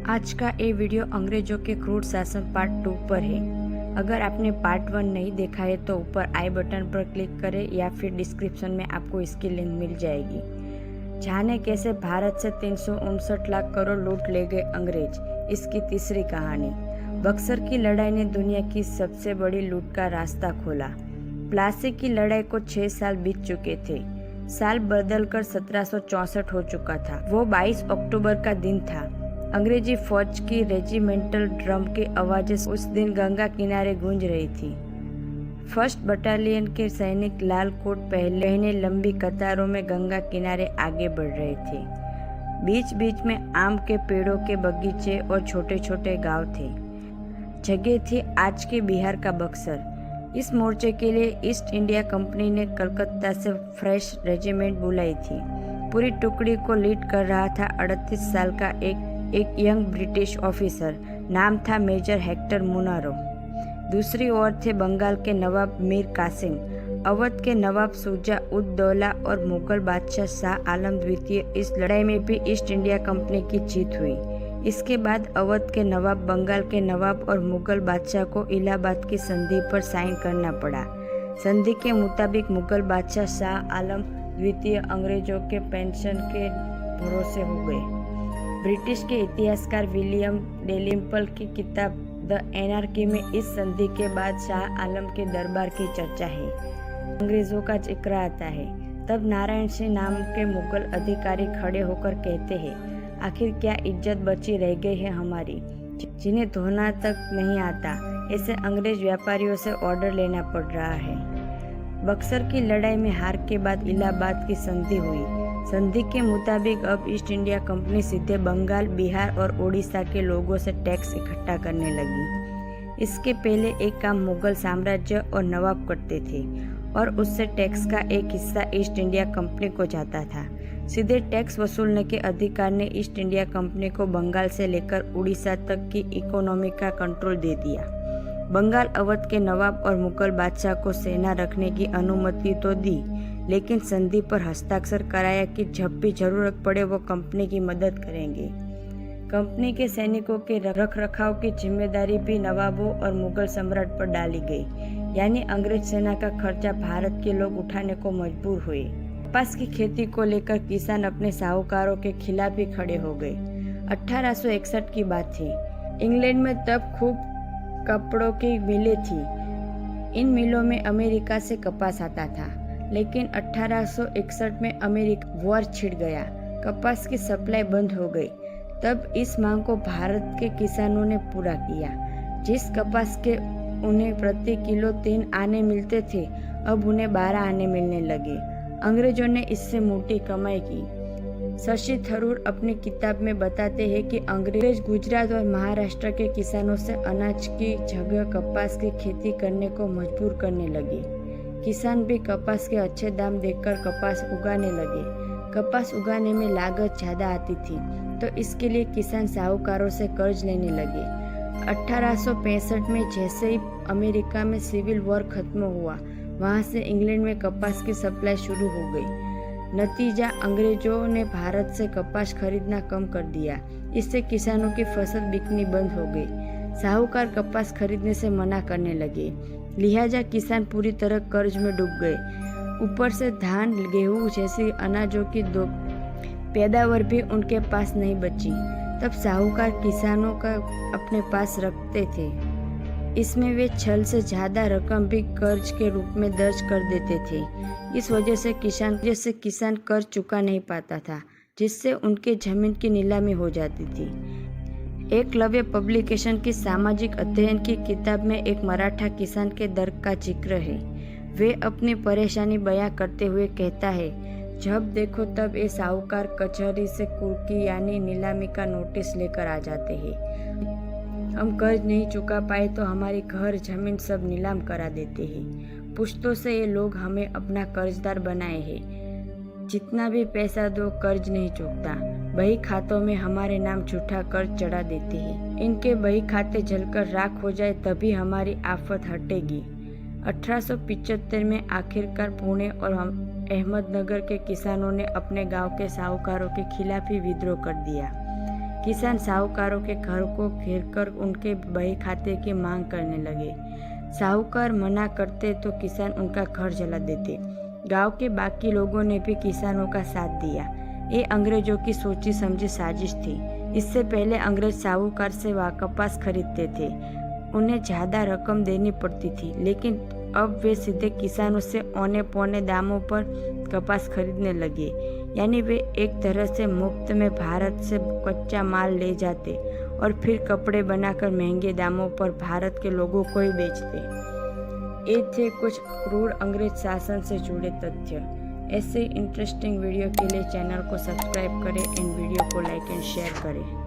आज का ये वीडियो अंग्रेजों के क्रूर शासन पार्ट 2 पर है। अगर आपने पार्ट 1 नहीं देखा है तो ऊपर आई बटन पर क्लिक करें या फिर डिस्क्रिप्शन में आपको इसकी लिंक मिल जाएगी। जाने कैसे भारत से 359 लाख करोड़ लूट ले गए अंग्रेज, इसकी तीसरी कहानी। बक्सर की लड़ाई ने दुनिया की सबसे बड़ी लूट का रास्ता खोला। प्लासी की लड़ाई को 6 साल बीत चुके थे। साल बदलकर 1764 हो चुका था। वो 22 अक्टूबर का दिन था। अंग्रेजी फौज की रेजिमेंटल ड्रम की आवाजें उस दिन गंगा किनारे गूंज रही थी। फर्स्ट बटालियन के सैनिक लाल कोट पहने लंबी कतारों में गंगा किनारे आगे बढ़ रहे थे। बीच बीच में आम के पेड़ों के बगीचे और छोटे छोटे गांव थे। जगह थी आज के बिहार का बक्सर। इस मोर्चे के लिए ईस्ट इंडिया कंपनी ने कलकत्ता से फ्रेश रेजिमेंट बुलाई थी। पूरी टुकड़ी को लीड कर रहा था 38 साल का एक यंग ब्रिटिश ऑफिसर, नाम था मेजर हेक्टर मुनारो। दूसरी ओर थे बंगाल के नवाब मीर कासिम, अवध के नवाब शुजा उद दौला और मुगल बादशाह शाह आलम द्वितीय। इस लड़ाई में भी ईस्ट इंडिया कंपनी की जीत हुई। इसके बाद अवध के नवाब, बंगाल के नवाब और मुगल बादशाह को इलाहाबाद की संधि पर साइन करना पड़ा। संधि के मुताबिक मुगल बादशाह शाह आलम द्वितीय अंग्रेजों के पेंशन के भरोसे हो गए। ब्रिटिश के इतिहासकार विलियम डेलिम्पल की किताब द एनार्की में इस संधि के बाद शाह आलम के दरबार की चर्चा है। अंग्रेजों का जिक्र आता है। तब नारायण सिंह नाम के मुगल अधिकारी खड़े होकर कहते हैं, आखिर क्या इज्जत बची रह गई है हमारी, जिन्हें धोना तक नहीं आता। ऐसे अंग्रेज व्यापारियों से ऑर्डर लेना पड़ रहा है। बक्सर की लड़ाई में हार के बाद इलाहाबाद की संधि हुई। संधि के मुताबिक अब ईस्ट इंडिया कंपनी सीधे बंगाल, बिहार और उड़ीसा के लोगों से टैक्स इकट्ठा करने लगी। इसके पहले एक काम मुगल साम्राज्य और नवाब करते थे और उससे टैक्स का एक हिस्सा ईस्ट इंडिया कंपनी को जाता था। सीधे टैक्स वसूलने के अधिकार ने ईस्ट इंडिया कंपनी को बंगाल से लेकर उड़ीसा तक की इकोनॉमी का कंट्रोल दे दिया। बंगाल अवध के नवाब और मुगल बादशाह को सेना रखने की अनुमति तो दी, लेकिन संधि पर हस्ताक्षर कराया कि जब भी जरूरत पड़े वो कंपनी की मदद करेंगे। कंपनी के सैनिकों के रख रखाव की जिम्मेदारी भी नवाबों और मुगल सम्राट पर डाली गई, यानी अंग्रेज सेना का खर्चा भारत के लोग उठाने को मजबूर हुए। कपास की खेती को लेकर किसान अपने साहूकारों के खिलाफ ही खड़े हो गए। 1861 की बात थी। इंग्लैंड में तब खूब कपड़ों की मिलें थी। इन मिलों में अमेरिका से कपास आता था, लेकिन 1861 में अमेरिका वॉर छिड़ गया। कपास की सप्लाई बंद हो गई। तब इस मांग को भारत के किसानों ने पूरा किया। जिस कपास के उन्हें प्रति किलो 3 आने मिलते थे, अब उन्हें 12 आने मिलने लगे। अंग्रेजों ने इससे मोटी कमाई की। शशि थरूर अपनी किताब में बताते हैं कि अंग्रेज गुजरात और महाराष्ट्र के किसानों से अनाज की जगह कपास की खेती करने को मजबूर करने लगे। किसान भी कपास के अच्छे दाम देखकर कपास उगाने लगे। कपास उगाने में लागत ज़्यादा आती थी, तो इसके लिए किसान साहूकारों से कर्ज लेने लगे। 1865 में जैसे ही अमेरिका में सिविल वॉर खत्म हुआ, वहाँ से इंग्लैंड में कपास की सप्लाई शुरू हो गई। नतीजा, अंग्रेजों ने भारत से कपास खरीदना कम कर दिया। इससे किसानों की फसल बिकनी बंद हो गई। साहूकार कपास खरीदने से मना करने लगे, लिहाजा किसान पूरी तरह कर्ज में डूब गए। ऊपर से धान, गेहूं जैसी अनाजों की पैदावार भी उनके पास नहीं बची। तब साहूकार किसानों का अपने पास रखते थे। इसमें वे छल से ज्यादा रकम भी कर्ज के रूप में दर्ज कर देते थे। इस वजह से किसान कर्ज चुका नहीं पाता था, जिससे उनके जमीन की नीलामी हो जाती थी। एकलव्य पब्लिकेशन की सामाजिक अध्ययन की किताब में एक मराठा किसान के दर्द का जिक्र है। वे अपनी परेशानी बयां करते हुए कहता है, जब देखो तब ये साहूकार कचहरी से कुर्की यानी नीलामी का नोटिस लेकर आ जाते हैं। हम कर्ज नहीं चुका पाए तो हमारी घर जमीन सब नीलाम करा देते हैं। पुश्तों से ये लोग हमें अपना कर्जदार बनाए हैं। जितना भी पैसा दो, कर्ज नहीं चुकता। बही खातों में हमारे नाम झूठा कर्ज चढ़ा देते हैं। इनके बही खाते जलकर राख हो जाए तभी हमारी आफत हटेगी। 1875 में आखिरकार पुणे और अहमदनगर के किसानों ने अपने गांव के साहूकारों के खिलाफ ही विद्रोह कर दिया। किसान साहूकारों के घर को घेरकर उनके बही खाते की मांग करने लगे। साहूकार मना करते तो किसान उनका घर जला देते। गांव के बाकी लोगों ने भी किसानों का साथ दिया। ये अंग्रेजों की सोची समझी साजिश थी। इससे पहले अंग्रेज साहूकार से कपास खरीदते थे, उन्हें ज़्यादा रकम देनी पड़ती थी, लेकिन अब वे सीधे किसानों से औने पौने दामों पर कपास खरीदने लगे। यानी वे एक तरह से मुफ्त में भारत से कच्चा माल ले जाते और फिर कपड़े बनाकर महंगे दामों पर भारत के लोगों को ही बेचते। ये थे कुछ क्रूर अंग्रेज शासन से जुड़े तथ्य। ऐसे इंटरेस्टिंग वीडियो के लिए चैनल को सब्सक्राइब करें एंड वीडियो को लाइक एंड शेयर करें।